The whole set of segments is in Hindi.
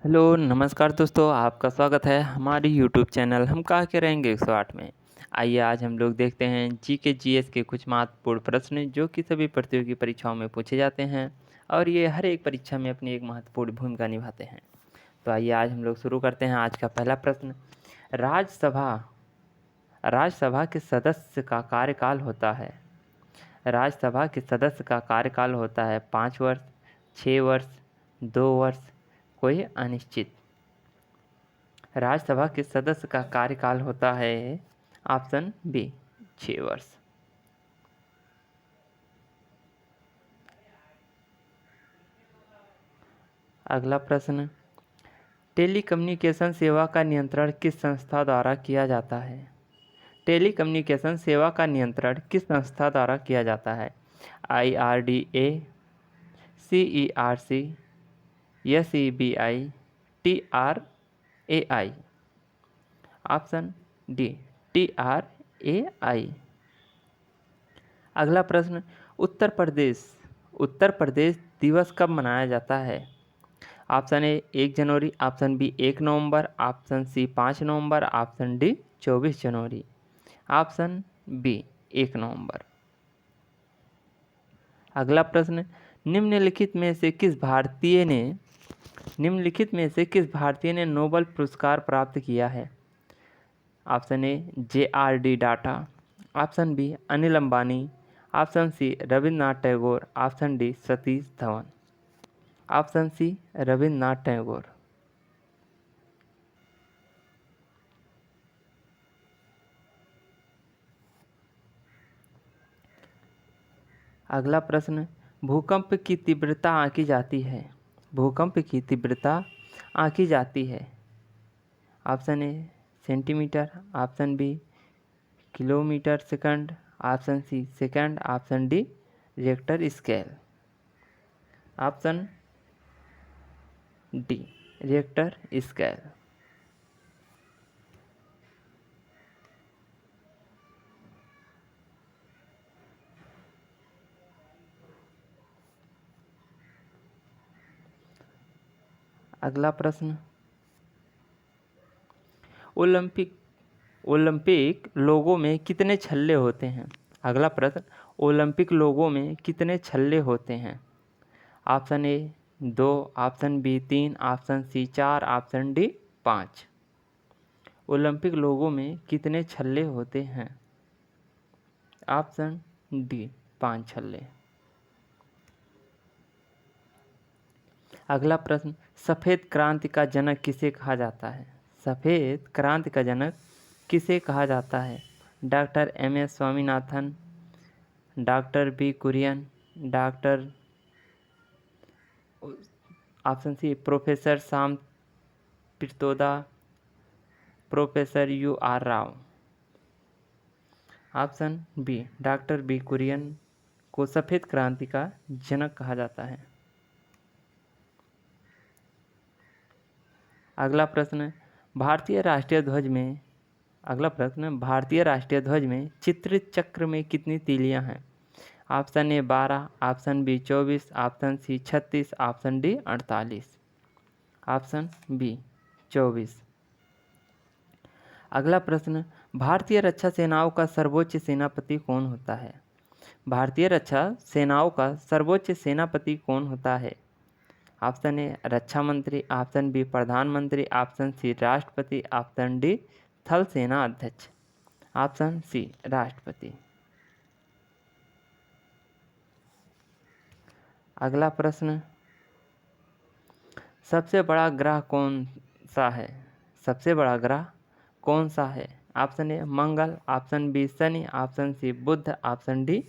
हेलो नमस्कार दोस्तों, आपका स्वागत है हमारी यूट्यूब चैनल हम कहा के रहेंगे 108 में। आइए आज हम लोग देखते हैं जीके जीएस के कुछ महत्वपूर्ण प्रश्न जो कि सभी प्रतियोगी परीक्षाओं में पूछे जाते हैं और ये हर एक परीक्षा में अपनी एक महत्वपूर्ण भूमिका निभाते हैं। तो आइए आज हम लोग शुरू करते हैं। आज का पहला प्रश्न, राज्यसभा राज्यसभा के सदस्य का कार्यकाल होता है। राज्यसभा के सदस्य का कार्यकाल होता है 5 वर्ष, 6 वर्ष, 2 वर्ष, कोई अनिश्चित। राज्यसभा के सदस्य का कार्यकाल होता है ऑप्शन बी 6 वर्ष। अगला प्रश्न, टेलीकम्युनिकेशन सेवा का नियंत्रण किस संस्था द्वारा किया जाता है। टेलीकम्युनिकेशन सेवा का नियंत्रण किस संस्था द्वारा किया जाता है। IRDA, CERC, SEBI, TRAI। Option D TRAI। अगला प्रश्न, उत्तर प्रदेश दिवस कब मनाया जाता है। ऑप्शन ए 1 जनवरी, ऑप्शन बी 1 नवंबर, ऑप्शन सी 5 नवंबर, ऑप्शन डी 24 जनवरी। ऑप्शन बी 1 नवंबर। अगला प्रश्न, निम्नलिखित में से किस भारतीय ने नोबेल पुरस्कार प्राप्त किया है। Option A JRD Tata, option B Anil Ambani, option C Rabindranath Tagore, option D Satish Dhawan. Option C Rabindranath Tagore. अगला प्रश्न, भूकंप की तीव्रता आंकी जाती है। भूकंप की तीव्रता आंकी जाती है। Option A centimetre, option B kilometre second, option C second, option D Richter scale. Option D Richter scale. अगला प्रश्न, ओलंपिक लोगों में कितने छल्ले होते हैं। अगला प्रश्न, ओलंपिक लोगों में कितने छल्ले होते हैं। Option A 2, option B 3, option C 4, option D 5। Olympic लोगों में कितने छल्ले होते हैं। ऑप्शन डी 5 छल्ले। अगला प्रश्न, सफ़ेद क्रांति का जनक किसे कहा जाता है। सफ़ेद क्रांति का जनक किसे कहा जाता है। Doctor MS Swaminathan, doctor B Kurien, doctor option C professor Sam Pitroda, professor UR Rao. Option B doctor B Kurien को सफ़ेद क्रांति का जनक कहा जाता है। अगला प्रश्न, भारतीय राष्ट्रीय ध्वज में चित्रित चक्र में कितनी तीलियां हैं। Option A 12, option B 24, option C 36, option D 48। Option B 24। अगला प्रश्न, भारतीय रक्षा सेनाओं का सर्वोच्च सेनापति कौन होता है। भारतीय रक्षा सेनाओं का सर्वोच्च सेनापति कौन होता है। ऑप्शन ए रक्षा मंत्री, ऑप्शन बी प्रधानमंत्री, ऑप्शन सी राष्ट्रपति, ऑप्शन डी थल सेना अध्यक्ष। ऑप्शन सी राष्ट्रपति। अगला प्रश्न, सबसे बड़ा ग्रह कौन सा है। सबसे बड़ा ग्रह कौन सा है। Option A Mangal, option B Shani, option C Budh, option D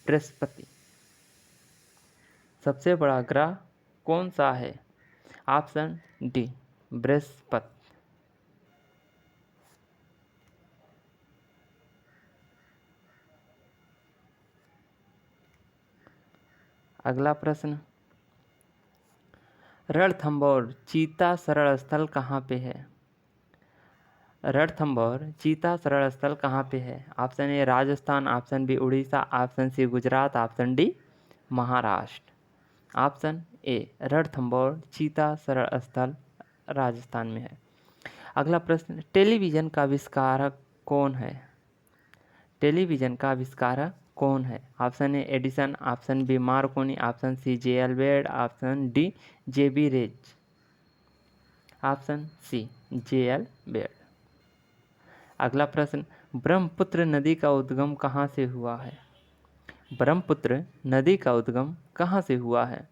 Brihaspati. सबसे बड़ा ग्रह कौन सा है। Option D Brihaspati. अगला प्रश्न, रणथंभौर चीता शरण स्थल कहाँ पे है। रणथंभौर चीता शरण स्थल कहाँ पे है। Option A Rajasthan, option B Orissa, option C Gujarat, option D Maharashtra. Option A Ranthambore चीता शरण स्थल राजस्थान में है। अगला प्रश्न, टेलीविज़न का आविष्कारक कौन है? टेलीविज़न का आविष्कारक कौन है? Option A Edison, option B Marconi, option C J L. Baird, option D J B. Rays. Option C J L. Baird. अगला प्रश्न, ब्रह्मपुत्र नदी का उद्गम कहाँ से हुआ है? ब्रह्मपुत्र नदी का उद्गम कहाँ से हुआ है?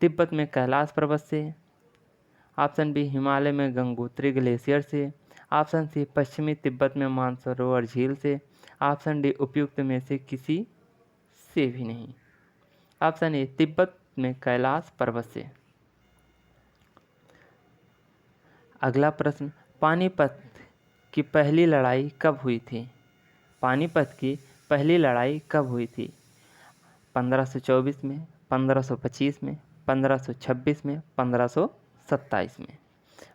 तिब्बत में कैलाश पर्वत से, ऑप्शन बी हिमालय में गंगोत्री ग्लेशियर से, ऑप्शन सी पश्चिमी तिब्बत में मानसरोवर झील से, ऑप्शन डी उपयुक्त में से किसी से भी नहीं। ऑप्शन ए तिब्बत में कैलाश पर्वत से। अगला प्रश्न, पानीपत की पहली लड़ाई कब हुई थी? पानीपत की पहली लड़ाई कब हुई थी? 1524 में, 1525 में, 1526 में, 1527 में।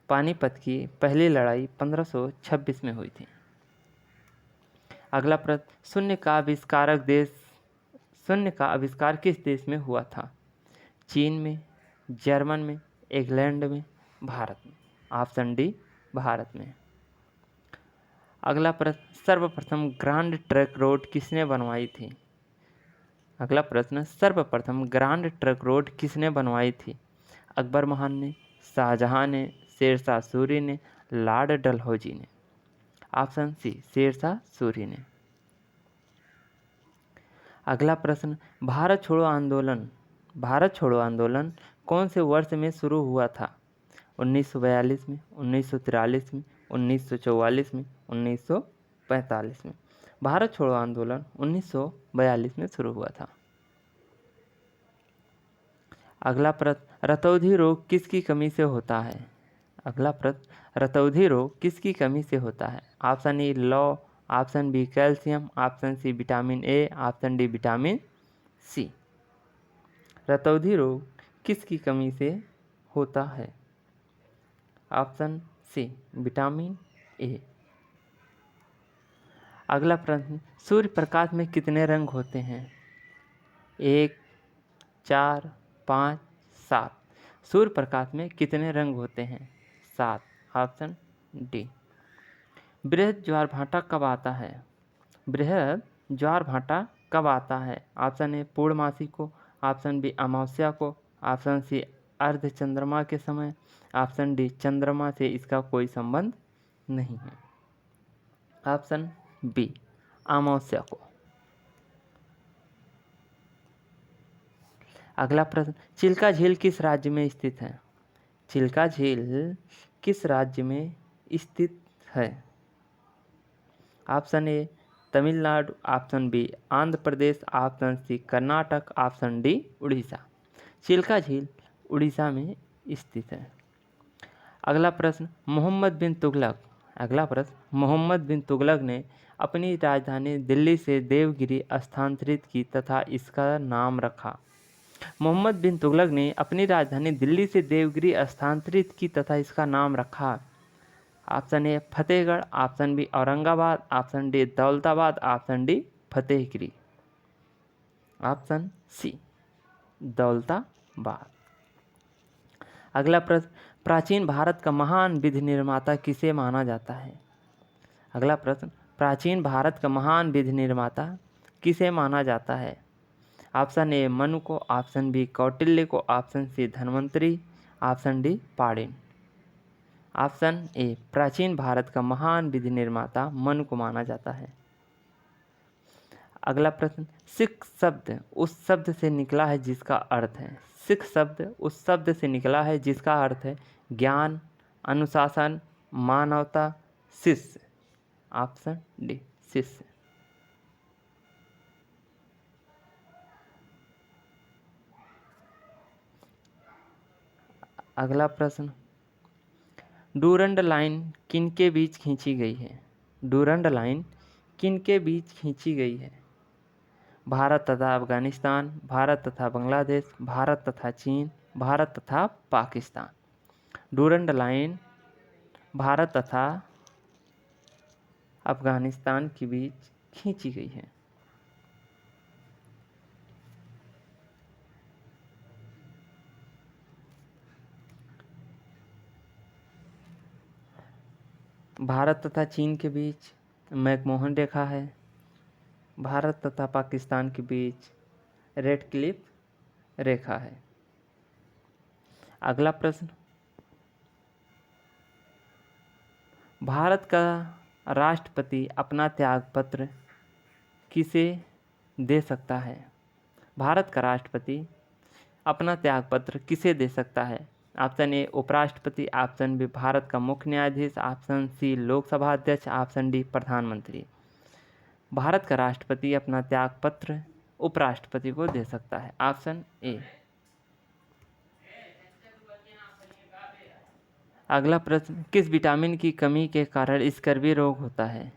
पानीपत की पहली लड़ाई 1526 में हुई थी। अगला प्रश्न, शून्य का आविष्कार किस देश में हुआ था? चीन में, जर्मन में, इंग्लैंड में, भारत में। ऑप्शन डी भारत में। अगला प्रश्न, सर्वप्रथम ग्रांड ट्रंक रोड किसने बनवाई थी? अगला प्रश्न, सर्वप्रथम ग्रांड ट्रंक रोड किसने बनवाई थी? अकबर महान ने, शाहजहां ने, शेरशाह सूरी ने, लॉर्ड डलहौजी ने। ऑप्शन सी शेरशाह सूरी ने। अगला प्रश्न, भारत छोड़ो आंदोलन कौन से वर्ष में शुरू हुआ था? 1942 में, 1943 में, 1944 में, 1945 में। भारत छोड़ो आंदोलन 1942 में शुरू हुआ था। अगला प्रश्न, रतौंधी रोग किसकी कमी से होता है? अगला प्रश्न, रतौंधी रोग किसकी कमी से होता है? ऑप्शन ई लौ, option B calcium, option C vitamin A, option D vitamin C. रतौंधी रोग किसकी कमी से होता है? Option C vitamin A. अगला प्रश्न, सूर्य प्रकाश में कितने रंग होते हैं? 1, 4, 5, 7। सूर्य प्रकाश में कितने रंग होते हैं? 7। Option D. बृहद ज्वार भाटा कब आता है? बृहद ज्वार भाटा कब आता है? ऑप्शन ए पूर्णमासी को, ऑप्शन बी अमावस्या को, ऑप्शन सी अर्ध चंद्रमा के समय, ऑप्शन डी चंद्रमा से इसका कोई संबंध नहीं है। ऑप्शन बी अमावस्या को। अगला प्रश्न, चिल्का झील किस राज्य में स्थित है? चिल्का झील किस राज्य में स्थित है? Option A Tamil Nadu, option B Andhra Pradesh, option C Karnataka, option D Orissa. Chilka झील उड़ीसा में स्थित है। अगला प्रश्न, मोहम्मद बिन तुगलक ने अपनी राजधानी दिल्ली से देवगिरी स्थानांतरित की तथा इसका नाम रखा। मोहम्मद बिन तुगलक ने अपनी राजधानी दिल्ली से देवगिरी स्थानांतरित की तथा इसका नाम रखा। Option A Fatehgarh, option B Aurangabad, option D Daulatabad, option D Fatehgiri. Option C Daulatabad. अगला प्रश्न, प्राचीन भारत का महान विधि निर्माता किसे माना जाता है? अगला प्रश्न, प्राचीन भारत का महान विधि निर्माता किसे माना जाता है? ऑप्शन ए मनु को, ऑप्शन बी कौटिल्य को, option C Dhanvantari, option D Panini. Option A प्राचीन भारत का महान विधि निर्माता मनु को माना जाता है। अगला प्रश्न, सिख शब्द उस शब्द से निकला है जिसका अर्थ है। सिख शब्द उस शब्द से निकला है जिसका अर्थ है ज्ञान, अनुशासन, मानवता, शिष्य। ऑप्शन डी शिष्य। अगला प्रश्न, डूरंड लाइन किनके बीच खींची गई है? डूरंड लाइन किनके बीच खींची गई है? भारत तथा अफगानिस्तान, भारत तथा बांग्लादेश, भारत तथा चीन, भारत तथा पाकिस्तान। डूरंड लाइन भारत तथा अफगानिस्तान के बीच खींची गई है। भारत तथा चीन के बीच मैकमोहन रेखा है। भारत तथा पाकिस्तान के बीच रेड क्लिफ रेखा है। अगला प्रश्न, भारत का राष्ट्रपति अपना त्यागपत्र किसे दे सकता है? भारत का राष्ट्रपति अपना त्यागपत्र किसे दे सकता है? ऑप्शन ए उपराष्ट्रपति, ऑप्शन बी भारत का मुख्य न्यायाधीश, ऑप्शन सी लोकसभा अध्यक्ष, ऑप्शन डी प्रधानमंत्री। भारत का राष्ट्रपति अपना त्यागपत्र उपराष्ट्रपति को दे सकता है। Option A. अगला प्रश्न, किस विटामिन की कमी के कारण स्कर्वी रोग होता है?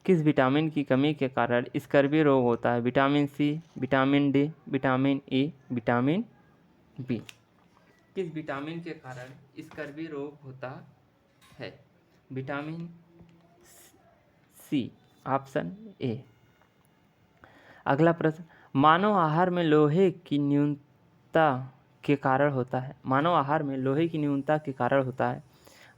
किस विटामिन की कमी के कारण स्कर्वी रोग होता है? Vitamin C, vitamin D, vitamin E, vitamin B. किस विटामिन के कारण स्कर्वी रोग होता है? Vitamin C, option A. अगला प्रश्न, मानव आहार में लोहे की न्यूनता के कारण होता है? मानव आहार में लोहे की न्यूनता के कारण होता है।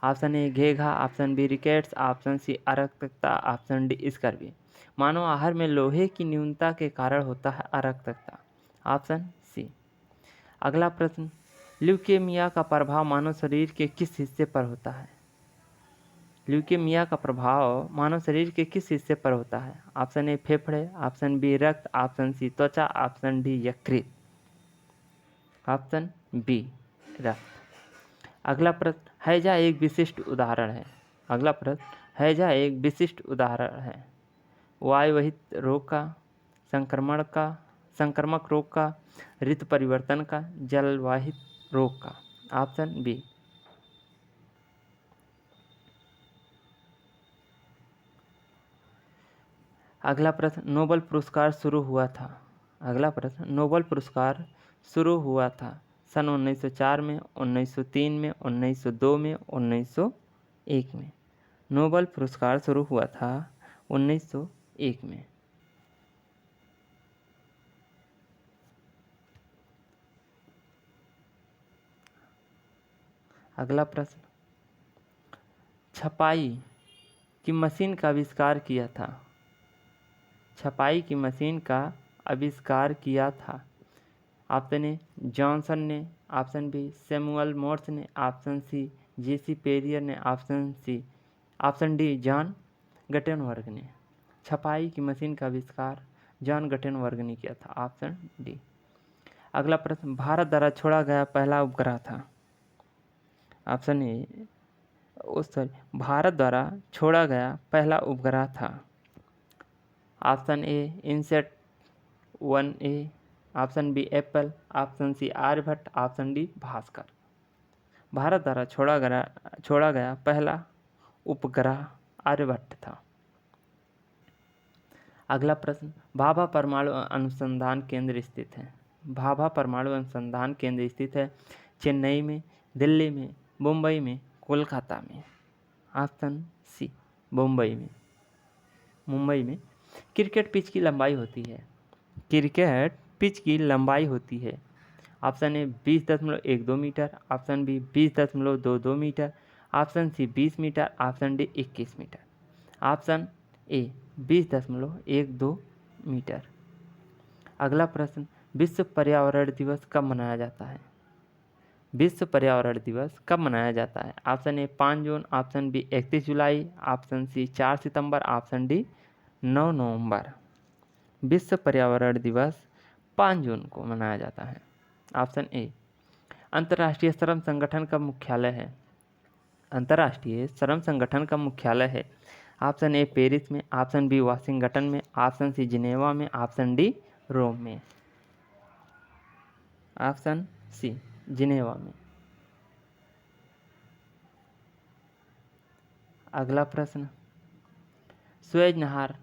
ऑप्शन ए घेघा, option B rickets, option C अरक्तता, ऑप्शन डी स्कर्वी। मानव आहार में लोहे की न्यूनता के कारण होता है अरक्तता। Option C. अगला प्रश्न, ल्यूकेमिया का प्रभाव मानव शरीर के किस हिस्से पर होता है? ल्यूकेमिया का प्रभाव मानव शरीर के किस हिस्से पर होता है? ऑप्शन ए फेफड़े, ऑप्शन बी रक्त, ऑप्शन सी त्वचा, ऑप्शन डी यकृत। ऑप्शन बी रक्त। अगला प्रश्न, हैजा एक विशिष्ट उदाहरण है। अगला प्रश्न, हैजा एक विशिष्ट उदाहरण है। वायुवाहित रोग का, संक्रमक रोग का, ऋतु परिवर्तन का, जलवाहित रोग का। Option B. अगला प्रश्न, नोबेल पुरस्कार शुरू हुआ था। अगला प्रश्न, नोबेल पुरस्कार शुरू हुआ था सन 1904 में, 1903 में, 1902 में, 1901 में। नोबेल पुरस्कार शुरू हुआ था 1901 में। अगला प्रश्न, छपाई की मशीन का आविष्कार किया था। छपाई की मशीन का आविष्कार किया था। ऑप्शन ए जॉनसन ने, ऑप्शन बी सैमुअल मोर्स ने, ऑप्शन सी जेसी पेरियर ने, ऑप्शन डी जॉन गटेनबर्ग ने। छपाई की मशीन का आविष्कार जॉन गटेनबर्ग ने किया था। Option D. अगला प्रश्न, भारत द्वारा छोड़ा गया पहला उपग्रह था। ऑप्शन ए भारत द्वारा छोड़ा गया पहला उपग्रह था। Option A INSAT 1A, option B Apple, option C Aryabhata, option D Bhaskara. Bharat द्वारा छोड़ा गया पहला उपग्रह आर्यभट्ट था। अगला प्रश्न, भाभा परमाणु अनुसंधान केंद्र स्थित है। भाभा परमाणु अनुसंधान केंद्र स्थित है चेन्नई में, दिल्ली में, मुंबई में, कोलकाता में। ऑप्शन सी मुंबई में। मुंबई में। क्रिकेट पिच की लंबाई होती है। क्रिकेट पिच की लंबाई होती है। Option A 20.12 metre, option B 20.22 metre, option C 20 metre, option D 21 metre. Option A 20.12 metre. अगला प्रश्न, विश्व पर्यावरण दिवस कब मनाया जाता है? विश्व पर्यावरण दिवस कब मनाया जाता है? ऑप्शन ए 5 जून, ऑप्शन बी 31 जुलाई, ऑप्शन सी 4 सितंबर, ऑप्शन डी 9 नवंबर। विश्व पर्यावरण दिवस 5 जून को मनाया जाता है। Option A. अंतर्राष्ट्रीय श्रम संगठन का मुख्यालय है। अंतर्राष्ट्रीय श्रम संगठन का मुख्यालय है। ऑप्शन ए पेरिस में, ऑप्शन बी वाशिंगटन में, ऑप्शन सी जिनेवा में, ऑप्शन डी रोम में। ऑप्शन सी जिनेवा में। अगला प्रश्न, सुएज नहर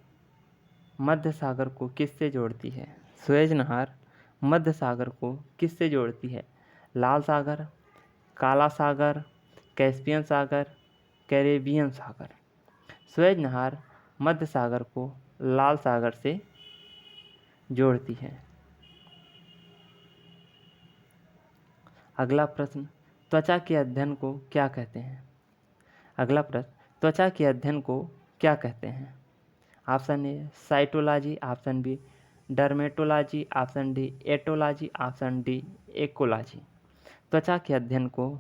मध्य सागर को किससे जोड़ती है? सुएज नहर मध्य सागर को किससे जोड़ती है? लाल सागर, काला सागर, कैस्पियन सागर, कैरेबियन सागर। सुएज नहर मध्य सागर को लाल सागर से जोड़ती है। अगला प्रश्न, त्वचा के अध्ययन को क्या कहते हैं? अगला प्रश्न, त्वचा के अध्ययन को क्या कहते हैं? Option A cytology, option B dermatology, option D एटोलॉजी, ऑप्शन डी एकोलॉजी। त्वचा के अध्ययन को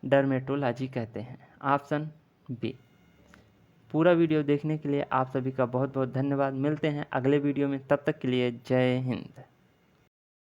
डर्मेटोलॉजी कहते हैं, ऑप्शन बी। पूरा वीडियो देखने के लिए आप सभी का बहुत बहुत धन्यवाद। मिलते हैं अगले वीडियो में, तब तक के लिए जय हिंद।